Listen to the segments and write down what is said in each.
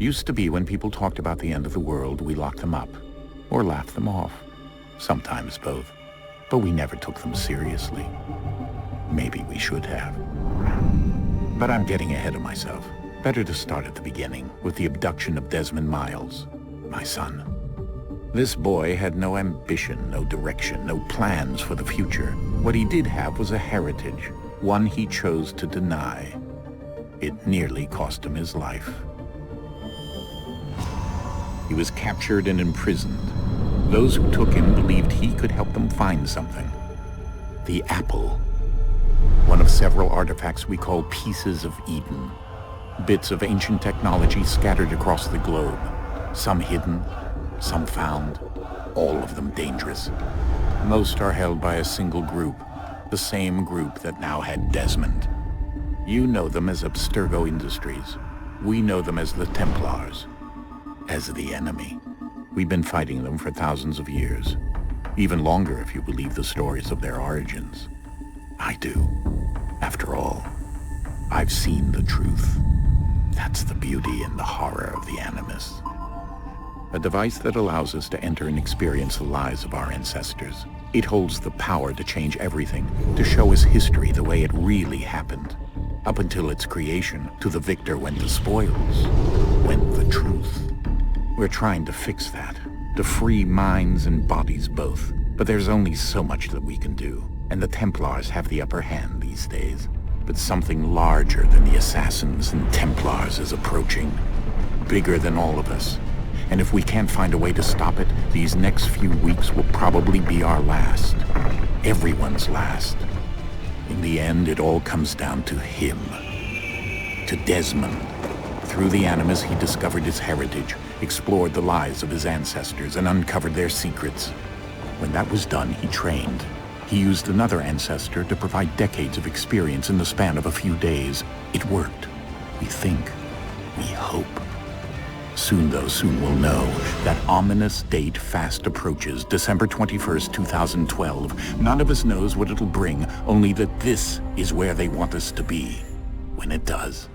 Used to be when people talked about the end of the world, we locked them up. Or laughed them off. Sometimes both. But we never took them seriously. Maybe we should have. But I'm getting ahead of myself. Better to start at the beginning, with the abduction of Desmond Miles, my son. This boy had no ambition, no direction, no plans for the future. What he did have was a heritage, one he chose to deny. It nearly cost him his life. He was captured and imprisoned. Those who took him believed he could help them find something. The apple. One of several artifacts we call pieces of Eden. Bits of ancient technology scattered across the globe. Some hidden, some found, all of them dangerous. Most are held by a single group, the same group that now had Desmond. You know them as Abstergo Industries. We know them as the Templars, as the enemy. We've been fighting them for thousands of years, even longer if you believe the stories of their origins. I do. After all, I've seen the truth. That's the beauty and the horror of the Animus. A device that allows us to enter and experience the lives of our ancestors. It holds the power to change everything, to show us history the way it really happened. Up until its creation, to the victor went the spoils, went the truth. We're trying to fix that, to free minds and bodies both. But there's only so much that we can do, and the Templars have the upper hand these days. But something larger than the Assassins and Templars is approaching, bigger than all of us. And if we can't find a way to stop it, these next few weeks will probably be our last. Everyone's last. In the end, it all comes down to him. To Desmond. Through the Animus, he discovered his heritage, explored the lives of his ancestors, and uncovered their secrets. When that was done, he trained. He used another ancestor to provide decades of experience in the span of a few days. It worked. We think. We hope. Soon we'll know. That ominous date fast approaches, December 21st, 2012. None of us knows what it'll bring, only that this is where they want us to be, when it does.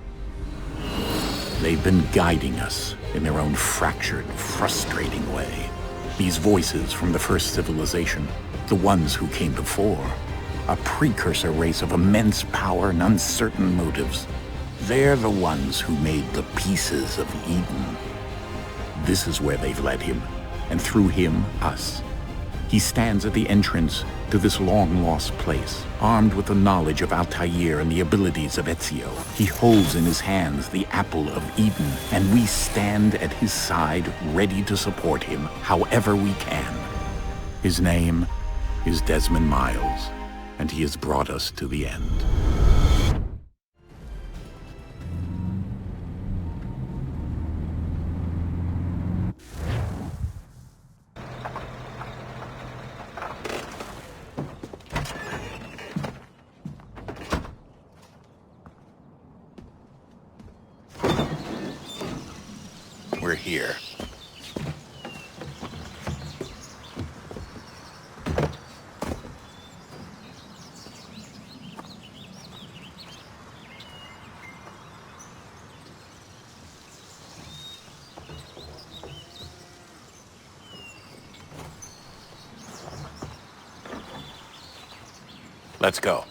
They've been guiding us in their own fractured, frustrating way. These voices from the first civilization, the ones who came before, a precursor race of immense power and uncertain motives. They're the ones who made the pieces of Eden. This is where they've led him, and through him, us. He stands at the entrance to this long-lost place, armed with the knowledge of Altair and the abilities of Ezio. He holds in his hands the apple of Eden, and we stand at his side, ready to support him however we can. His name is Desmond Miles, and he has brought us to the end. We're here. Let's go.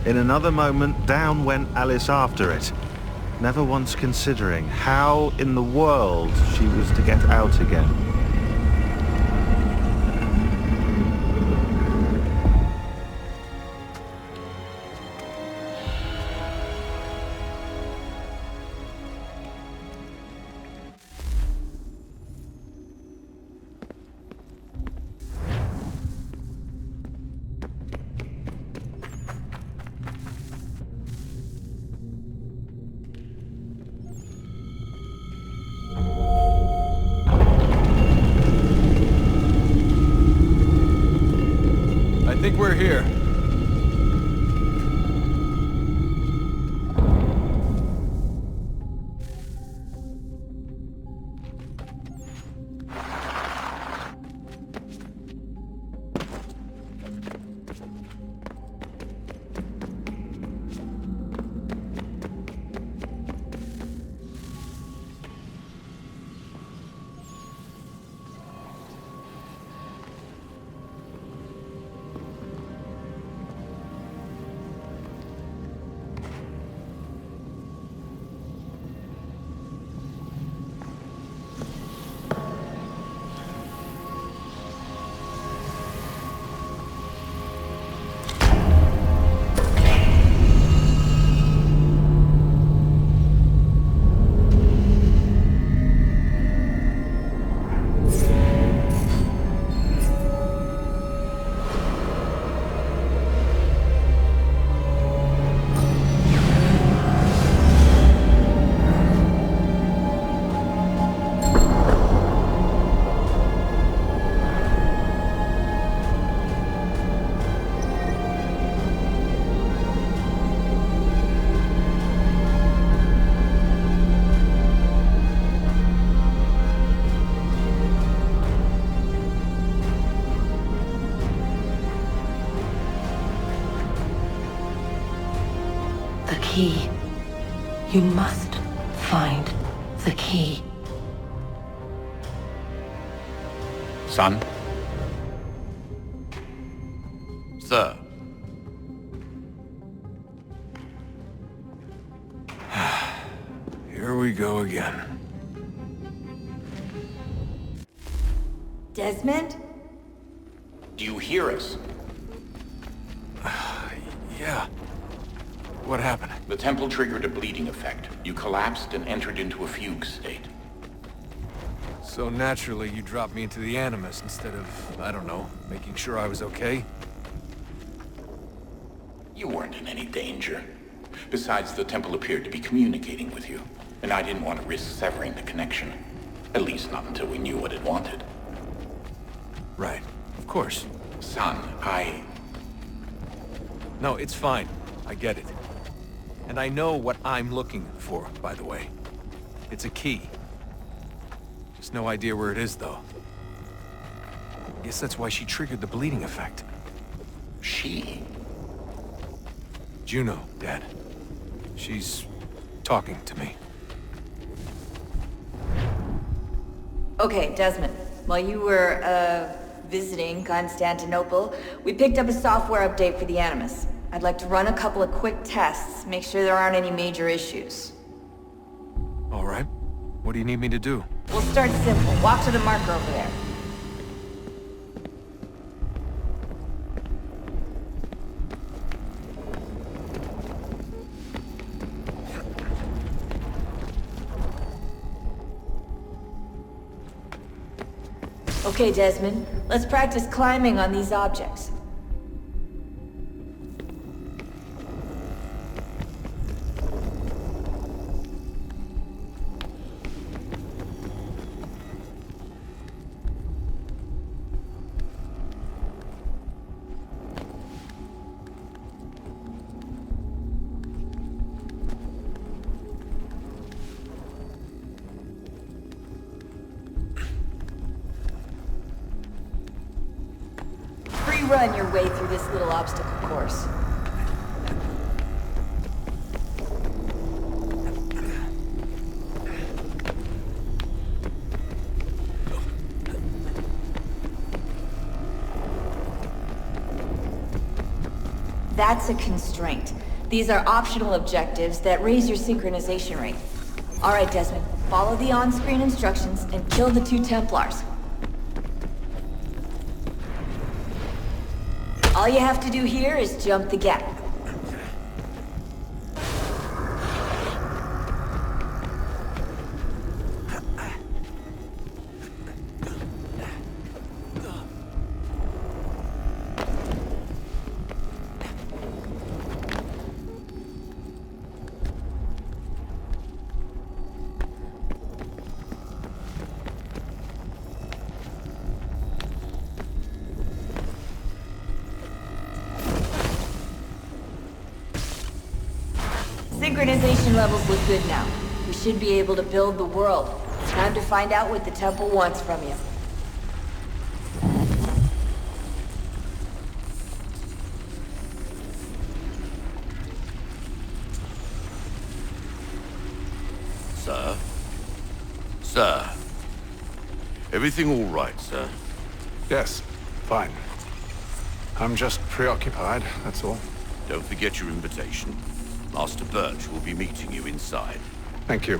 In another moment, down went Alice after it. never once considering how in the world she was to get out again. I think we're here. The key. You must find the key. Son? Sir. Here we go again. Desmond? Do you hear us? Yeah. What happened? The temple triggered a bleeding effect. You collapsed and entered into a fugue state. So naturally, you dropped me into the Animus instead of, I don't know, making sure I was okay? You weren't in any danger. Besides, the temple appeared to be communicating with you, and I didn't want to risk severing the connection. At least not until we knew what it wanted. Right. Of course. Son, No, it's fine. I get it. And I know what I'm looking for, by the way. It's a key. Just no idea where it is, though. Guess that's why she triggered the bleeding effect. She? Juno, Dad. She's talking to me. Okay, Desmond. While you were, visiting Constantinople, we picked up a software update for the Animus. I'd like to run a couple of quick tests, make sure there aren't any major issues. All right. What do you need me to do? We'll start simple. Walk to the marker over there. Okay, Desmond. Let's practice climbing on these objects. Run your way through this little obstacle course. That's a constraint. These are optional objectives that raise your synchronization rate. Alright, Desmond, follow the on-screen instructions and kill the 2 Templars. All you have to do here is jump the gap. Synchronization levels look good now. We should be able to build the world. Time to find out what the temple wants from you. Sir? Sir? Everything all right, sir? Yes, fine. I'm just preoccupied, that's all. Don't forget your invitation. Master Birch will be meeting you inside. Thank you.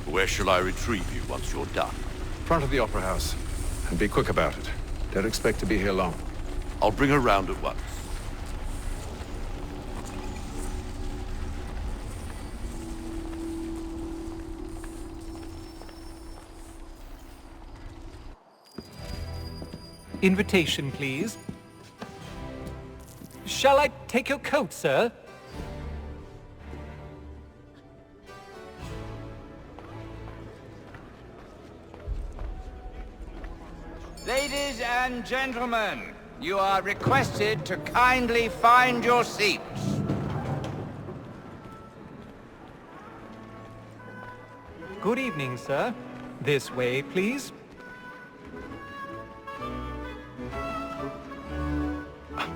Where shall I retrieve you once you're done? Front of the Opera House. And be quick about it. Don't expect to be here long. I'll bring her round at once. Invitation, please. Shall I take your coat, sir? Ladies and gentlemen, you are requested to kindly find your seats. Good evening, sir. This way, please.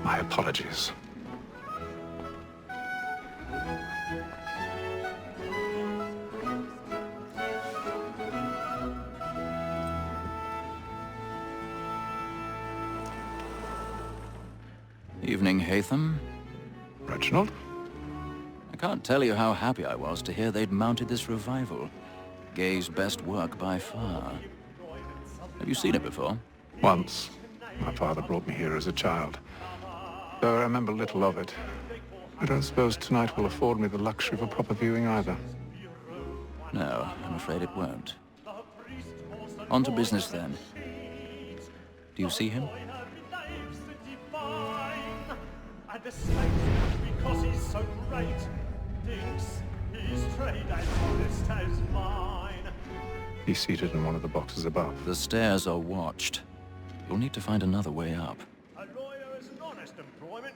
My apologies. Evening, Haytham. Reginald? I can't tell you how happy I was to hear they'd mounted this revival. Gay's best work by far. Have you seen it before? Once. My father brought me here as a child. Though I remember little of it. I don't suppose tonight will afford me the luxury of a proper viewing either. No, I'm afraid it won't. On to business then. Do you see him? Because he's so great, thinks his trade as honest as mine. He's seated in one of the boxes above. The stairs are watched. You'll need to find another way up. A lawyer is an honest employment,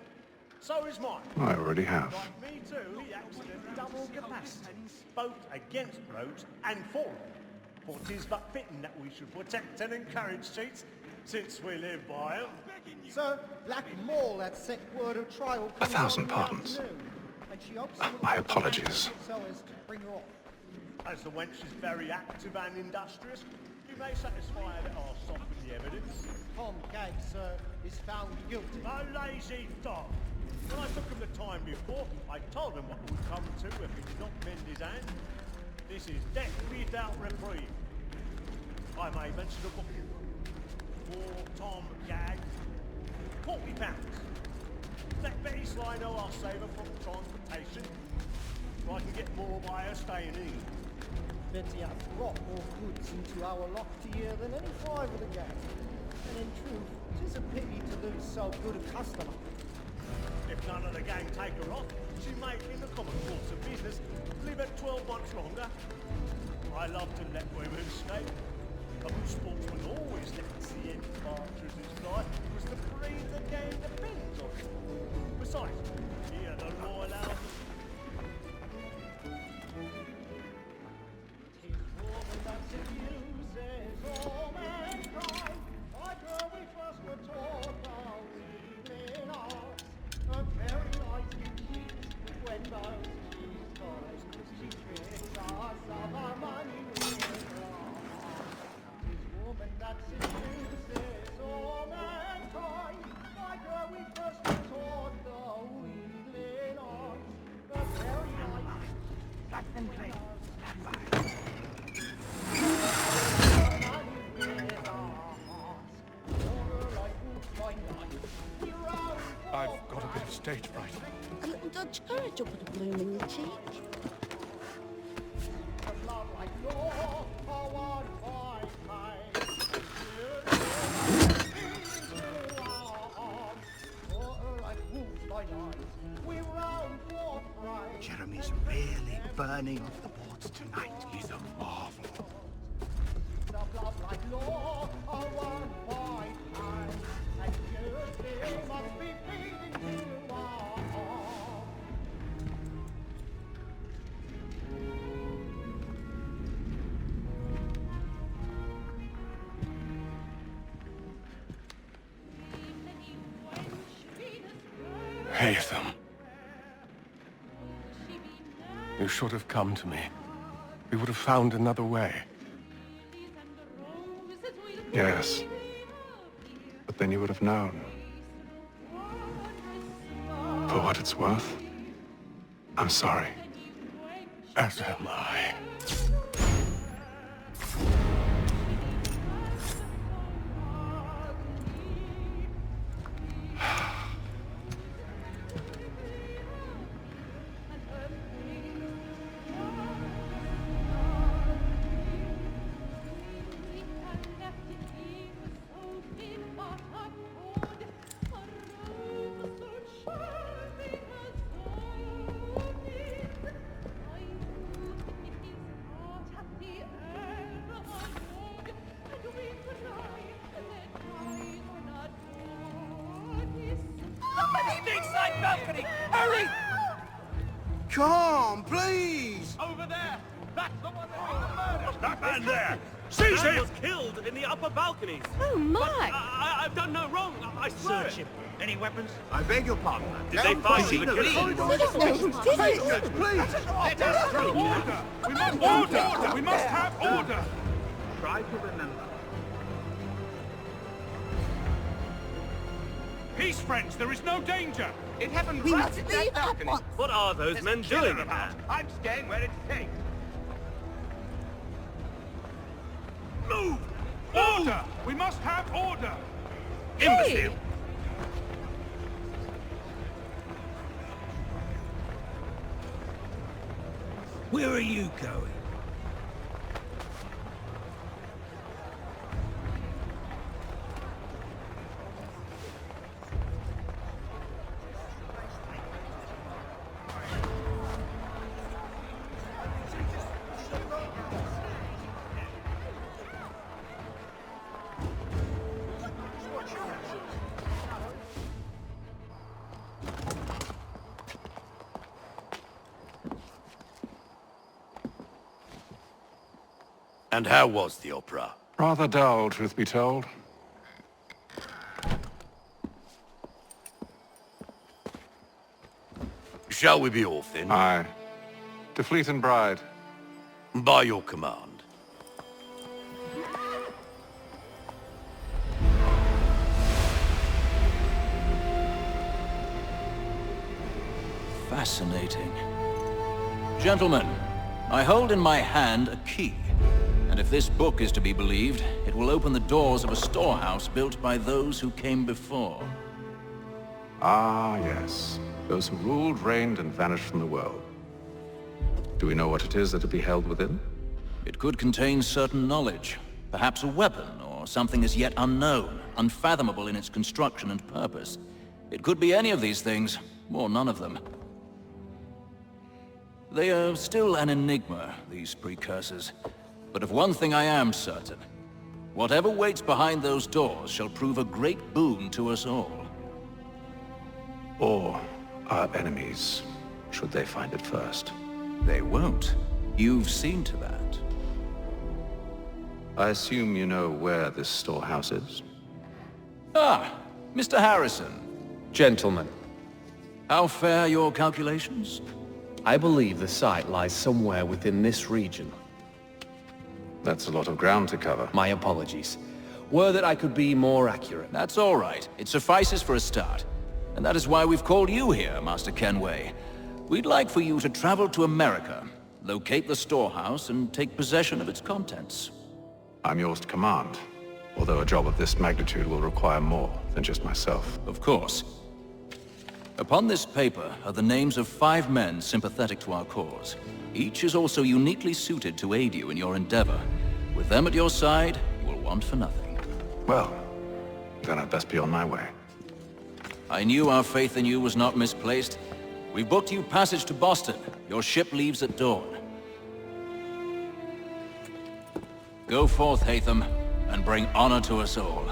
so is mine. I already have. Like me too, he acts in double capacity, both against rogues and for them. For 'tis but fitting that we should protect and encourage cheats, since we live by 'em. Sir, Black Mall had sent word of trial. 1,000 pardons. My apologies. So as to bring her off. As the wench is very active and industrious, you may satisfy her that I'll soften the evidence. Tom Gag, sir, is found guilty. A lazy dog. When I took him the time before, I told him what would come to if he did not bend his hand. This is death without reprieve. I may mention a book for Tom Gag. £40. Let Betty Sly know I'll save her from transportation. So I can get more by her staying in. Betty hath brought more goods into our locked year than any 5 of the gang. And in truth, 'tis a pity to lose so good a customer. If none of the gang take her off, she may, in the common course of business, live at 12 months longer. I love to let women escape. A good sportsman always lets the end partridges fly, because the breed the game depends on it. Besides, here the law allows us. Tis woman that seduces all mankind, like her we first were taught our evening hours. A very nice indeed, when those she's toys, she tricks us of our money with her. Woman that seduces all mankind, stage fright. A little Dutch courage will put a bloom in your cheek. Jeremy's really burning off the boards tonight. He's a marvel. Haytham. You should have come to me. We would have found another way. Yes. But then you would have known. For what it's worth, I'm sorry. As am I. Balcony! Hurry! Come, please! Over there! That's the one that made the murder! That man there! Seize him! was killed in the upper balconies. Oh, my! I've done no wrong. I swear Search him. Any weapons? I beg your pardon. Did they find you the killing? Please! Let us through! Order! We must order! We must have order! Try to remember. Peace, friends! There is no danger! It happened We right must at leave that at balcony. once. What are those There's men a killer doing about. about? I'm staying where it's safe. Move! Order! We must have order! Imbecile! Where are you going? And how was the opera? Rather dull, truth be told. Shall we be off then? Aye. To Fleet and Bride. By your command. Fascinating. Gentlemen, I hold in my hand a key. And if this book is to be believed, it will open the doors of a storehouse built by those who came before. Ah, yes. Those who ruled, reigned, and vanished from the world. Do we know what it is that will be held within? It could contain certain knowledge. Perhaps a weapon, or something as yet unknown, unfathomable in its construction and purpose. It could be any of these things, or none of them. They are still an enigma, these precursors. But of one thing I am certain. Whatever waits behind those doors shall prove a great boon to us all. Or our enemies, should they find it first. They won't. You've seen to that. I assume you know where this storehouse is? Ah, Mr. Harrison. Gentlemen, How fare your calculations? I believe the site lies somewhere within this region. That's a lot of ground to cover. My apologies. Were that I could be more accurate. That's all right. It suffices for a start. And that is why we've called you here, Master Kenway. We'd like for you to travel to America, locate the storehouse, and take possession of its contents. I'm yours to command, although a job of this magnitude will require more than just myself. Of course. Upon this paper are the names of 5 men sympathetic to our cause. Each is also uniquely suited to aid you in your endeavor. With them at your side, you will want for nothing. Well, then I'd best be on my way. I knew our faith in you was not misplaced. We've booked you passage to Boston. Your ship leaves at dawn. Go forth, Hatham, and bring honor to us all.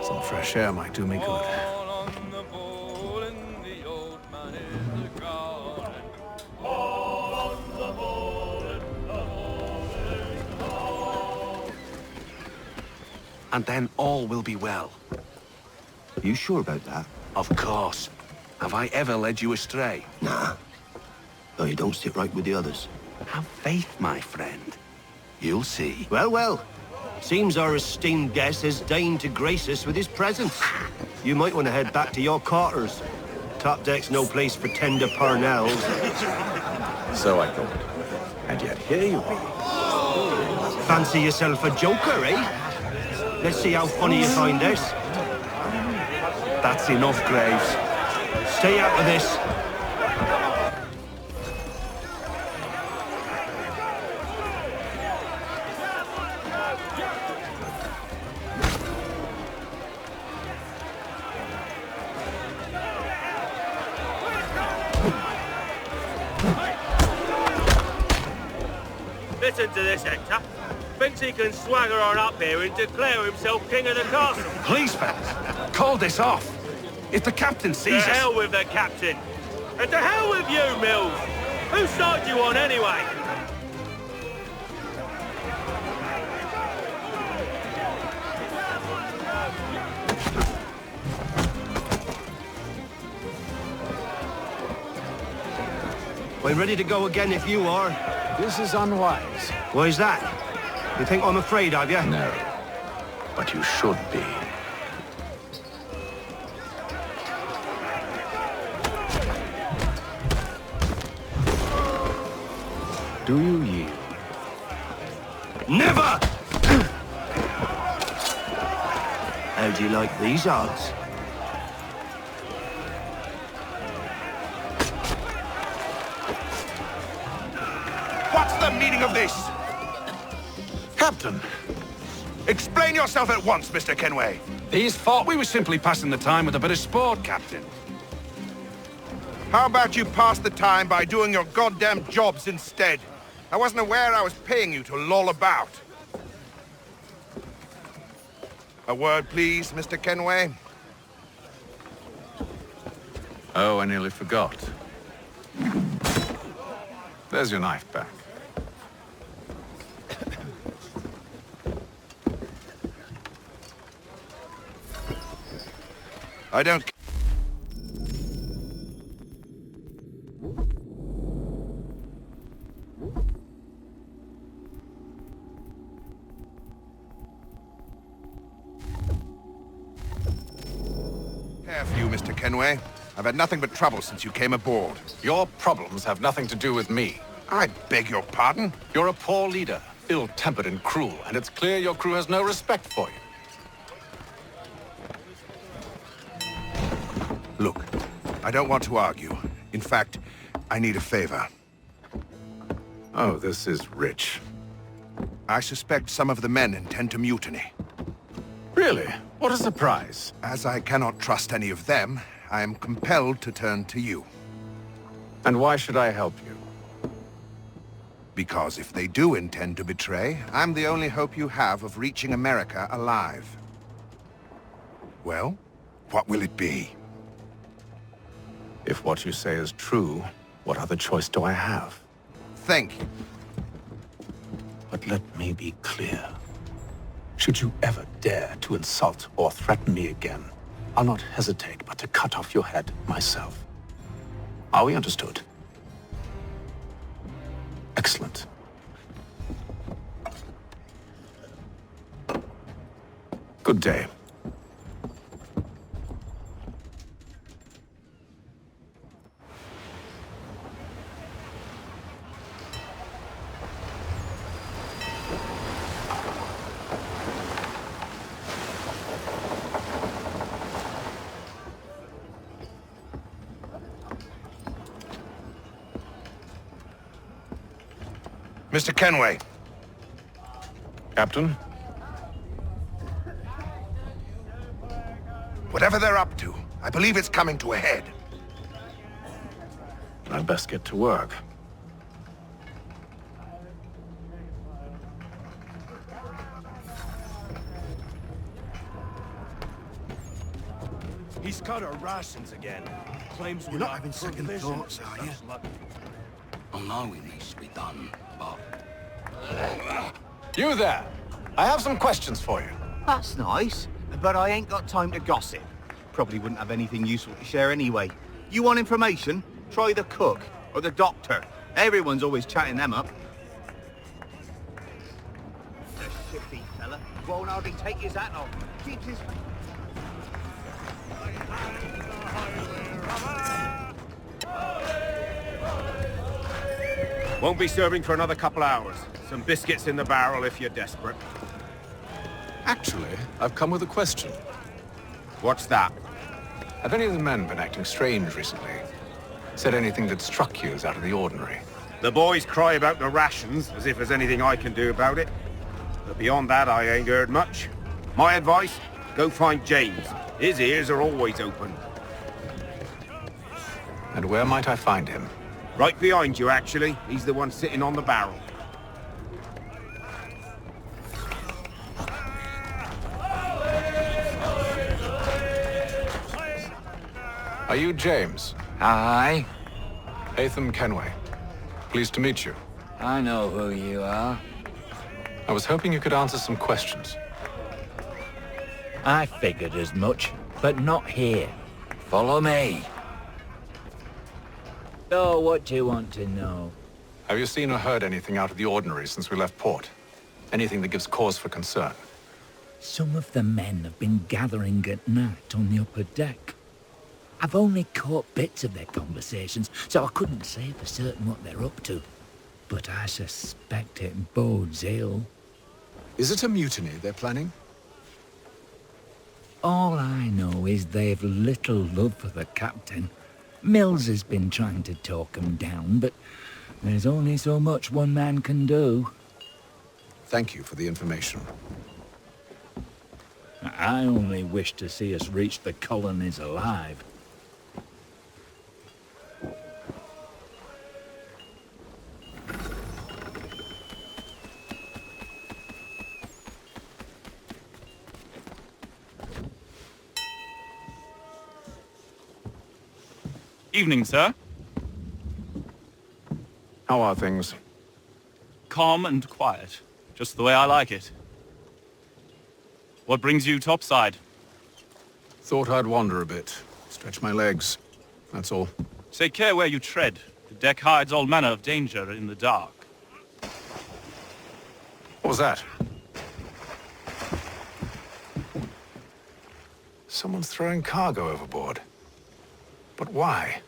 Some fresh air might do me good. And then all will be well. You sure about that? Of course. Have I ever led you astray? Nah. Though you don't sit right with the others. Have faith, my friend. You'll see. Well, well. Seems our esteemed guest has deigned to grace us with his presence. You might want to head back to your quarters. Top deck's no place for tender parnells. So I thought. And yet here you be. Fancy yourself a joker, eh? Let's see how funny you find this. That's enough, Graves. Stay out of this. Listen to this, Hector. Thinks he can swagger on up here and declare himself king of the castle. Please, fellas, call this off. If the captain sees us... To hell with the captain. And to hell with you, Mills. Whose side you on, anyway? We're ready to go again if you are. This is unwise. Why's that? You think I'm afraid of you? No. But you should be. Do you yield? Never! How do you like these odds? What's the meaning of this? Captain! Explain yourself at once, Mr. Kenway. These thought we were simply passing the time with a bit of sport, Captain. How about you pass the time by doing your goddamn jobs instead? I wasn't aware I was paying you to loll about. A word, please, Mr. Kenway. Oh, I nearly forgot. There's your knife back. I don't... care for you, Mr. Kenway. I've had nothing but trouble since you came aboard. Your problems have nothing to do with me. I beg your pardon? You're a poor leader, ill-tempered and cruel, and it's clear your crew has no respect for you. Look, I don't want to argue. In fact, I need a favor. Oh, this is rich. I suspect some of the men intend to mutiny. Really? What a surprise. As I cannot trust any of them, I am compelled to turn to you. And why should I help you? Because if they do intend to betray, I'm the only hope you have of reaching America alive. Well, what will it be? If what you say is true, what other choice do I have? Thank you. But let me be clear. Should you ever dare to insult or threaten me again, I'll not hesitate but to cut off your head myself. Are we understood? Excellent. Good day. Mr. Kenway. Captain? Whatever they're up to, I believe it's coming to a head. I'd best get to work. He's cut our rations again. Claims You're not having second thoughts, are you? I know it needs to be done, but... You there! I have some questions for you. That's nice, but I ain't got time to gossip. Probably wouldn't have anything useful to share anyway. You want information? Try the cook or the doctor. Everyone's always chatting them up. The shifty fella won't hardly take his hat off. Keeps his... Won't be serving for another couple hours. Some biscuits in the barrel if you're desperate. Actually, I've come with a question. What's that? Have any of the men been acting strange recently? Said anything that struck you as out of the ordinary? The boys cry about the rations, as if there's anything I can do about it. But beyond that, I ain't heard much. My advice, go find James. His ears are always open. And where might I find him? Right behind you, actually. He's the one sitting on the barrel. Are you James? Aye. Hatham Kenway. Pleased to meet you. I know who you are. I was hoping you could answer some questions. I figured as much, but not here. Follow me. So, what do you want to know? Have you seen or heard anything out of the ordinary since we left port? Anything that gives cause for concern? Some of the men have been gathering at night on the upper deck. I've only caught bits of their conversations, so I couldn't say for certain what they're up to. But I suspect it bodes ill. Is it a mutiny they're planning? All I know is they've little love for the captain. Mills has been trying to talk him down, but there's only so much one man can do. Thank you for the information. I only wish to see us reach the colonies alive. Evening, sir. How are things? Calm and quiet. Just the way I like it. What brings you topside? Thought I'd wander a bit. Stretch my legs. That's all. Take care where you tread. The deck hides all manner of danger in the dark. What was that? Someone's throwing cargo overboard. But why?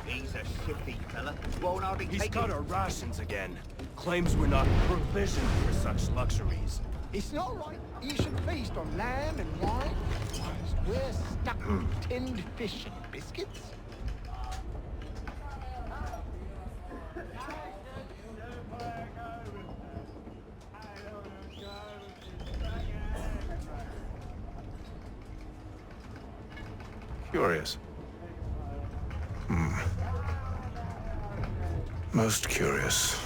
He's a shifty fella. Won't hardly He's take cut our rations again. Claims we're not provisioned for such luxuries. It's not right. You should feast on lamb and wine. Whilst we're stuck with tinned fish and biscuits. Curious. Most curious.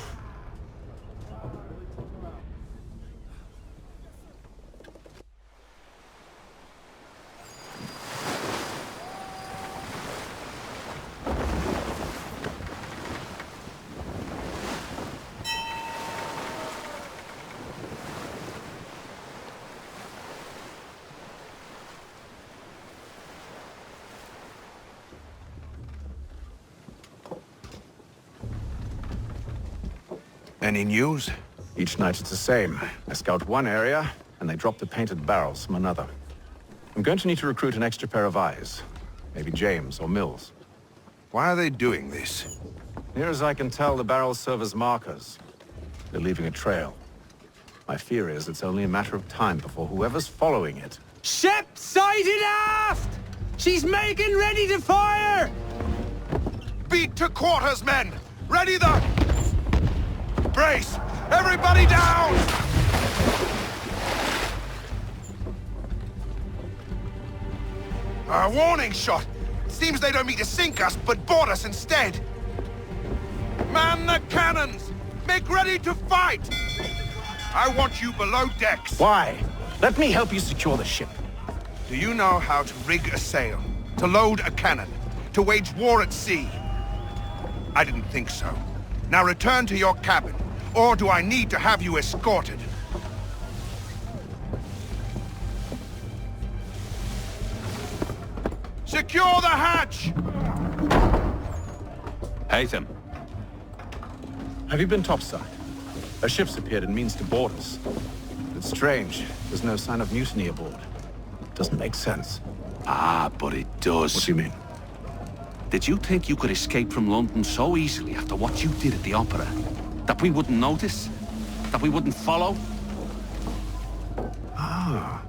Any news? Each night it's the same. I scout one area, and they drop the painted barrels from another. I'm going to need to recruit an extra pair of eyes. Maybe James or Mills. Why are they doing this? Near as I can tell, the barrels serve as markers. They're leaving a trail. My fear is it's only a matter of time before whoever's following it... Ship sighted aft! She's making ready to fire! Beat to quarters, men! Ready the... Brace! Everybody down! A warning shot! Seems they don't mean to sink us, but board us instead! Man the cannons! Make ready to fight! I want you below decks! Why? Let me help you secure the ship. Do you know how to rig a sail? To load a cannon? To wage war at sea? I didn't think so. Now return to your cabin, or do I need to have you escorted? Secure the hatch! Haytham. Have you been topside? A ship's appeared and means to board us. It's strange. There's no sign of mutiny aboard. Doesn't make sense. Ah, but it does. What do you mean? Did you think you could escape from London so easily after what you did at the opera? That we wouldn't notice? That we wouldn't follow? Ah.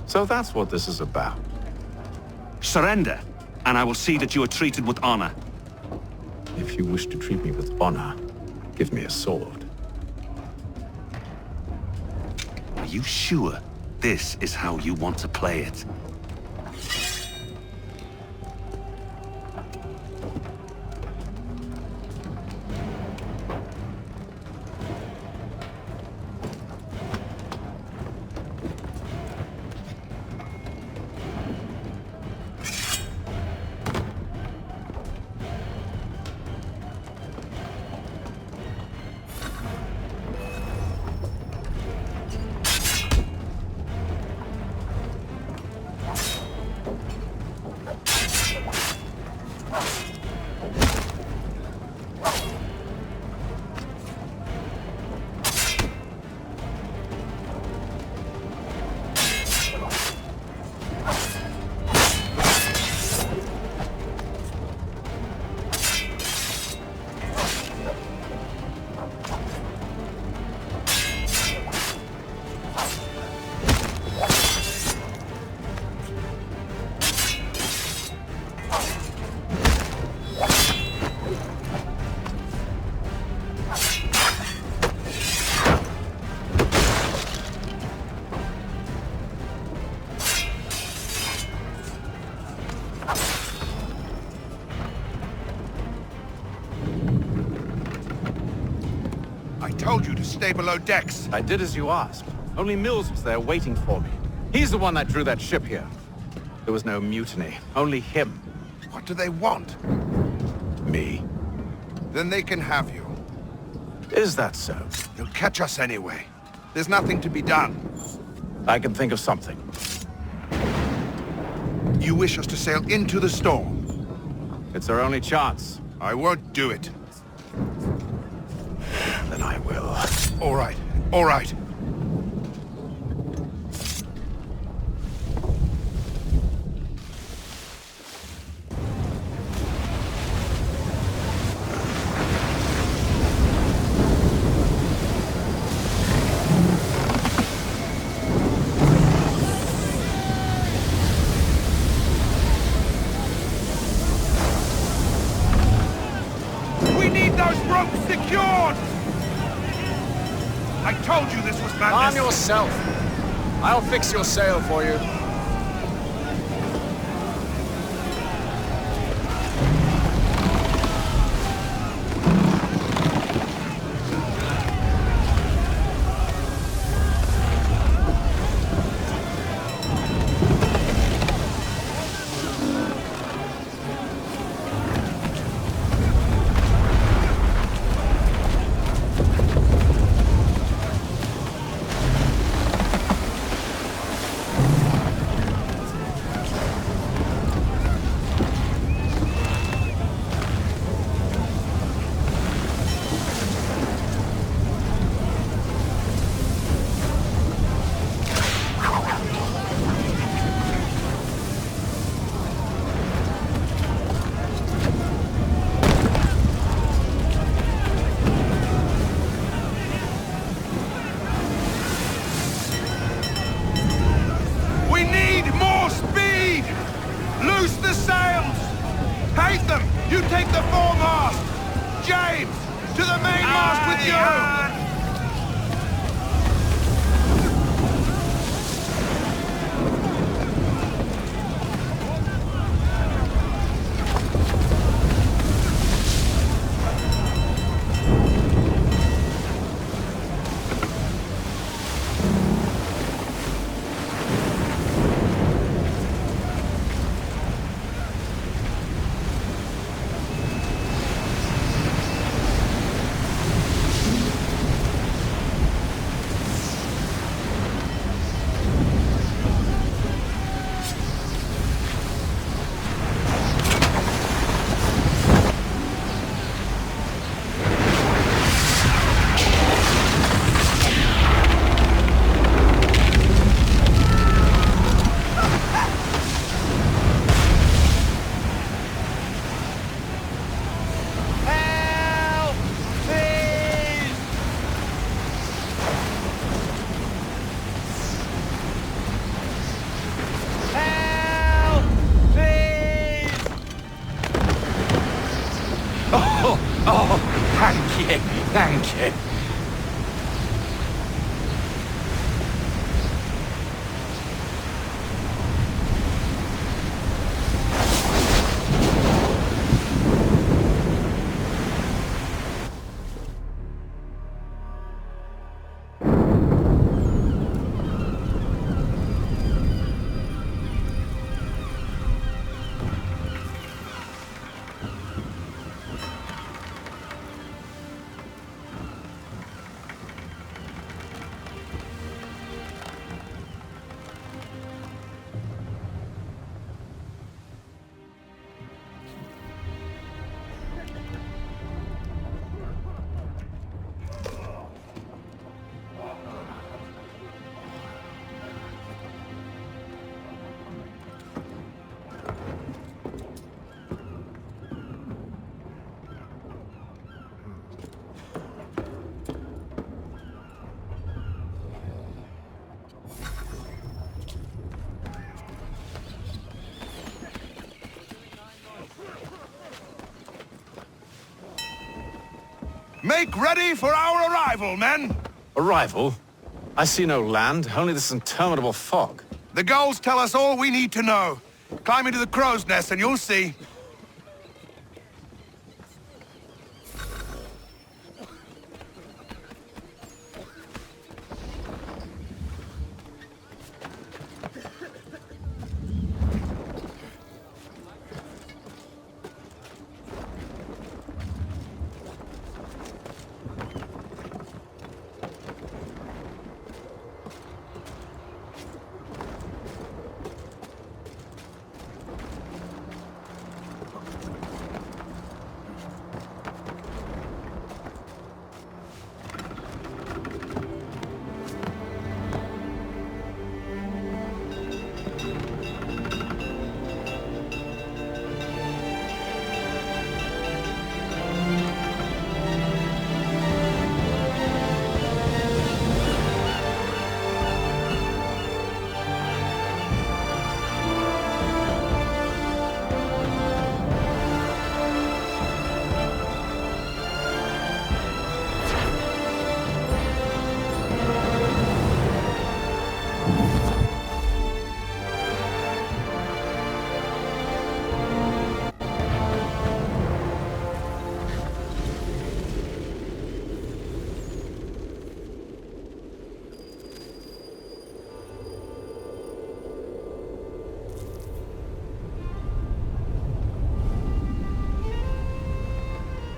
So that's what this is about. Surrender, and I will see that you are treated with honor. If you wish to treat me with honor, give me a sword. Are you sure this is how you want to play it? I told you to stay below decks. I did as you asked. Only Mills was there waiting for me. He's the one that drew that ship here. There was no mutiny, only him. What do they want? Me. Then they can have you. Is that so? They'll catch us anyway. There's nothing to be done. I can think of something. You wish us to sail into the storm? It's our only chance. I won't do it. Then I will. All right, all right. We need those ropes secured! I told you this was madness! Calm yourself. I'll fix your sail for you. Thank you. Make ready for our arrival, men! Arrival? I see no land, only this interminable fog. The gulls tell us all we need to know. Climb into the crow's nest and you'll see.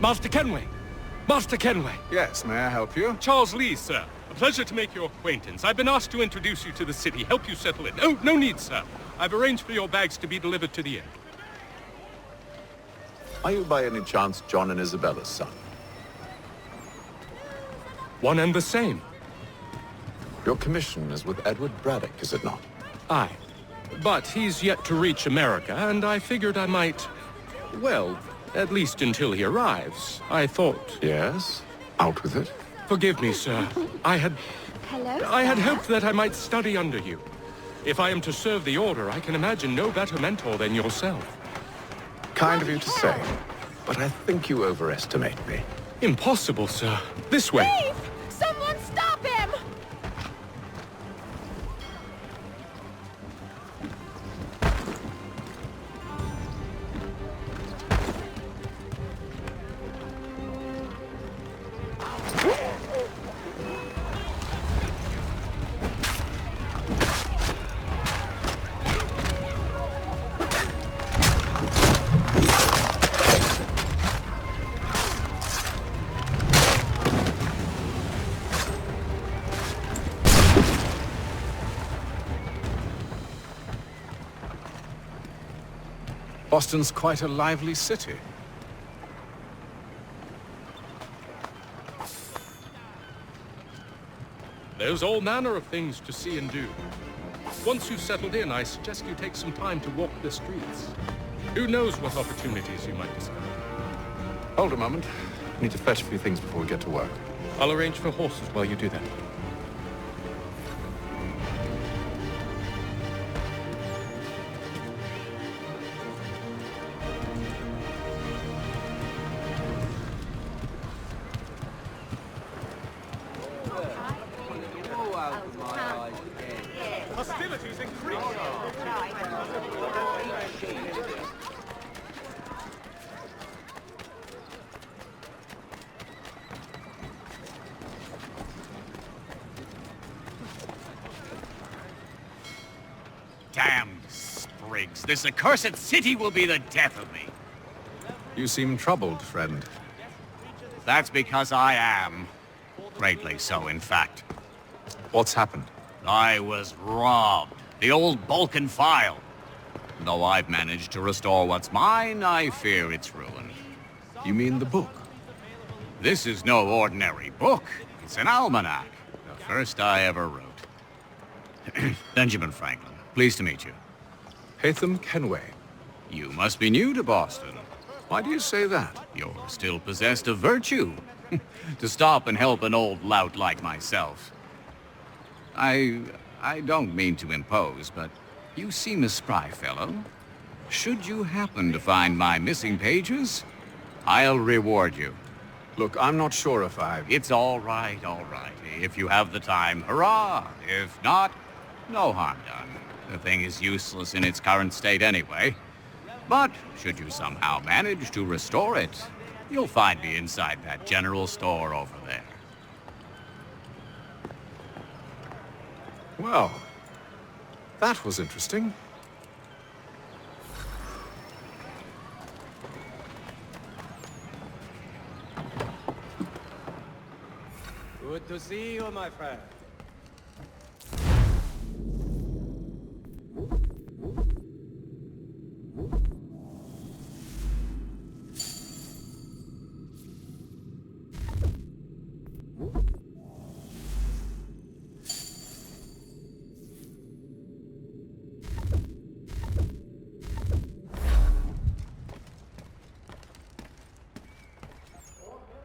Master Kenway! Master Kenway! Yes, may I help you? Charles Lee, sir. A pleasure to make your acquaintance. I've been asked to introduce you to the city, help you settle in. Oh, no need, sir. I've arranged for your bags to be delivered to the inn. Are you by any chance John and Isabella's son? One and the same. Your commission is with Edward Braddock, is it not? Aye. But he's yet to reach America, and I figured I might... well, at least until he arrives. I thought... Yes? Out with it. Forgive me, sir. I had hoped that I might study under you. If I am to serve the Order, I can imagine no better mentor than yourself. Kind of you to say, but I think you overestimate me. Impossible, sir. This way. Steve! Someone stop him! Boston's quite a lively city. There's all manner of things to see and do. Once you've settled in, I suggest you take some time to walk the streets. Who knows what opportunities you might discover. Hold a moment. I need to fetch a few things before we get to work. I'll arrange for horses while you do that. Hostilities increase. Damn sprigs. This accursed city will be the death of me. You seem troubled, friend. That's because I am. Greatly so, in fact. What's happened? I was robbed. The old Balkan file. Though I've managed to restore what's mine, I fear it's ruined. You mean the book? This is no ordinary book. It's an almanac. The first I ever wrote. Benjamin Franklin, pleased to meet you. Haytham Kenway. You must be new to Boston. Why do you say that? You're still possessed of virtue. To stop and help an old lout like myself. I don't mean to impose, but you seem a spry fellow. Should you happen to find my missing pages, I'll reward you. Look, I'm not sure if It's all right, all right. If you have the time, hurrah! If not, no harm done. The thing is useless in its current state anyway. But should you somehow manage to restore it, you'll find me inside that general store over there. Well, that was interesting. Good to see you, my friend.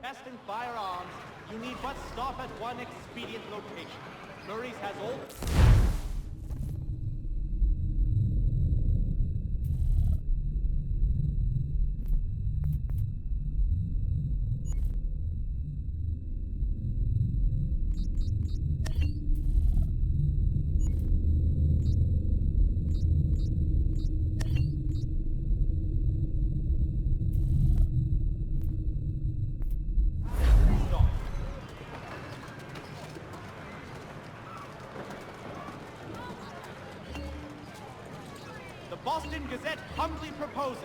Testing firearms. You need but stop at one expedient location. Murray's has all... The Boston Gazette humbly proposes.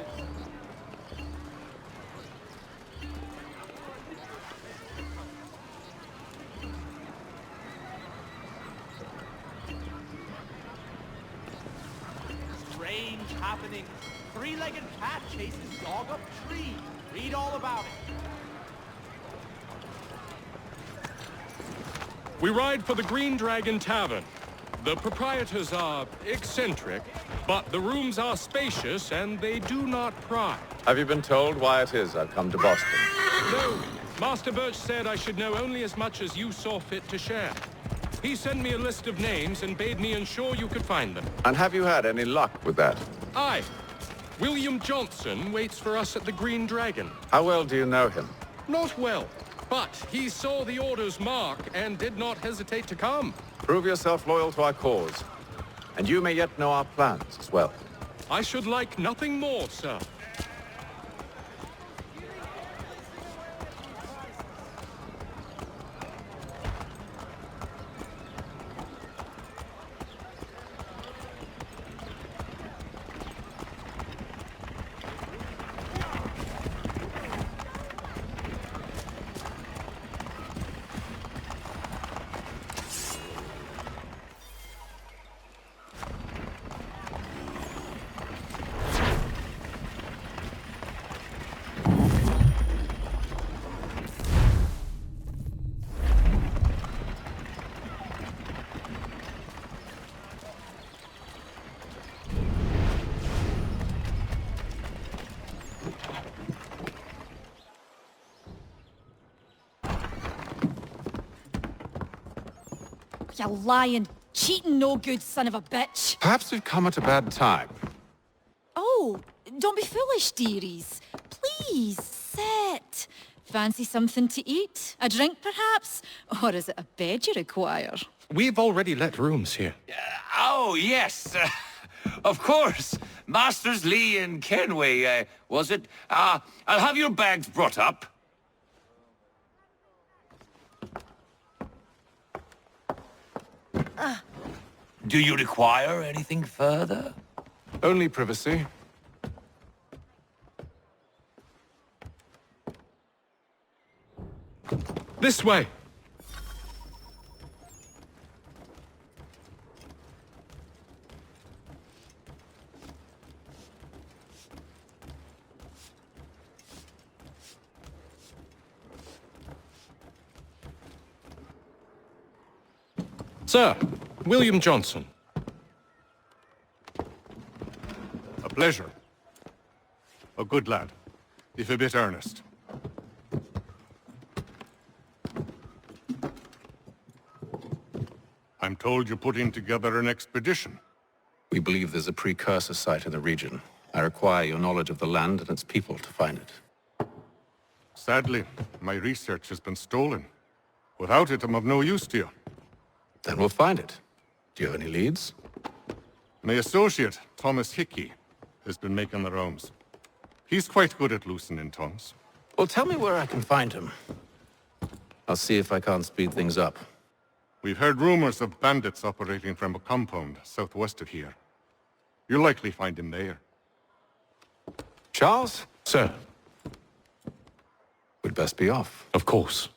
Strange happening. Three-legged cat chases dog up tree. Read all about it. We ride for the Green Dragon Tavern. The proprietors are eccentric, but the rooms are spacious and they do not pry. Have you been told why it is I've come to Boston? No, Master Birch said I should know only as much as you saw fit to share. He sent me a list of names and bade me ensure you could find them. And have you had any luck with that? Aye. William Johnson waits for us at the Green Dragon. How well do you know him? Not well, but he saw the order's mark and did not hesitate to come. Prove yourself loyal to our cause. And you may yet know our plans as well. I should like nothing more, sir. You lying, cheating, no good son of a bitch. Perhaps we've come at a bad time. Oh, don't be foolish, dearies. Please, sit. Fancy something to eat? A drink, perhaps? Or is it a bed you require? We've already let rooms here. Oh, yes. Of course. Masters Lee and Kenway, was it? I'll have your bags brought up. Do you require anything further? Only privacy. This way. Sir, William Johnson. A pleasure. A good lad, if a bit earnest. I'm told you're putting together an expedition. We believe there's a precursor site in the region. I require your knowledge of the land and its people to find it. Sadly, my research has been stolen. Without it, I'm of no use to you. Then we'll find it. Do you have any leads? My associate, Thomas Hickey, has been making the rounds. He's quite good at loosening tongues. Well, tell me where I can find him. I'll see if I can't speed things up. We've heard rumors of bandits operating from a compound southwest of here. You'll likely find him there. Charles? Sir. We'd best be off. Of course.